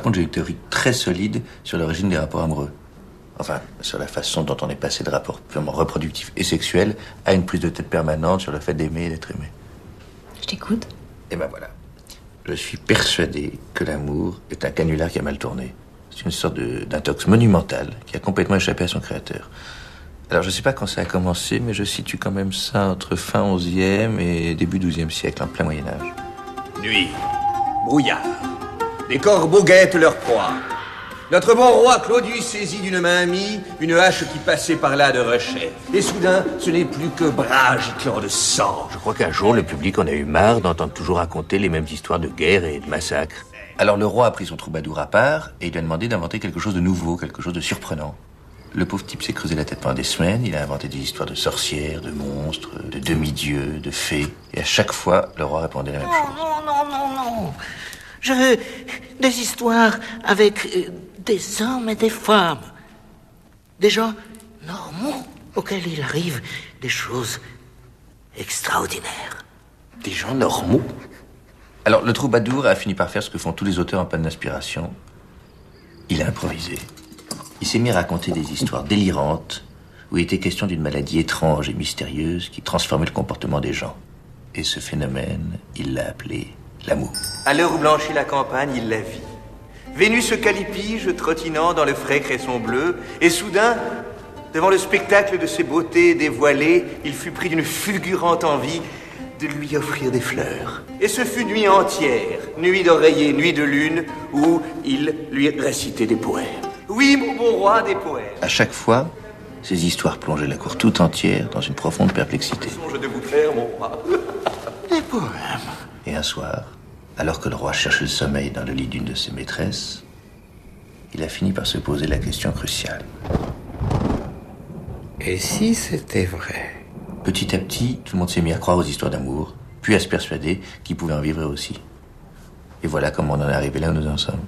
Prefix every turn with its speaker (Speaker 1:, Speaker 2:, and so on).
Speaker 1: contre, j'ai une théorie très solide sur l'origine des rapports amoureux. Enfin, sur la façon dont on est passé de rapports purement reproductifs et sexuels à une prise de tête permanente sur le fait d'aimer et d'être aimé.
Speaker 2: Je t'écoute.
Speaker 1: Et ben voilà. Je suis persuadé que l'amour est un canular qui a mal tourné. C'est une sorte d'intox monumental qui a complètement échappé à son créateur. Alors, je sais pas quand ça a commencé, mais je situe quand même ça entre fin 11e et début 12e siècle, en plein Moyen-Âge.
Speaker 3: Nuit, brouillard, des corbeaux guettent leur proie. Notre bon roi Claudius saisit d'une main amie une hache qui passait par là de rechet. Et soudain, ce n'est plus que bras giclants de sang.
Speaker 4: Je crois qu'un jour, le public en a eu marre d'entendre toujours raconter les mêmes histoires de guerre et de massacres.
Speaker 1: Alors le roi a pris son troubadour à part et il lui a demandé d'inventer quelque chose de nouveau, quelque chose de surprenant. Le pauvre type s'est creusé la tête pendant des semaines, il a inventé des histoires de sorcières, de monstres, de demi-dieux, de fées. Et à chaque fois, le roi répondait la même chose.
Speaker 5: Non. Je veux des histoires avec des hommes et des femmes. Des gens normaux auxquels il arrive des choses extraordinaires.
Speaker 1: Des gens normaux? Alors le troubadour a fini par faire ce que font tous les auteurs en panne d'inspiration. Il a improvisé. Il s'est mis à raconter des histoires délirantes où il était question d'une maladie étrange et mystérieuse qui transformait le comportement des gens. Et ce phénomène, il l'a appelé l'amour.
Speaker 3: À l'heure où blanchit la campagne, il la vit. Vénus calipige, trottinant dans le frais cresson bleu, et soudain, devant le spectacle de ses beautés dévoilées, il fut pris d'une fulgurante envie de lui offrir des fleurs. Et ce fut nuit entière, nuit d'oreiller, nuit de lune, où il lui récitait des poèmes. Oui, mon bon roi, des poèmes.
Speaker 1: À chaque fois, ces histoires plongeaient la cour tout entière dans une profonde perplexité.
Speaker 3: Songe de vous faire, mon roi.
Speaker 5: Des poèmes.
Speaker 1: Et un soir, alors que le roi cherchait le sommeil dans le lit d'une de ses maîtresses, il a fini par se poser la question cruciale.
Speaker 6: Et si c'était vrai?
Speaker 1: Petit à petit, tout le monde s'est mis à croire aux histoires d'amour, puis à se persuader qu'il pouvait en vivre aussi. Et voilà comment on en est arrivé là où nous en sommes.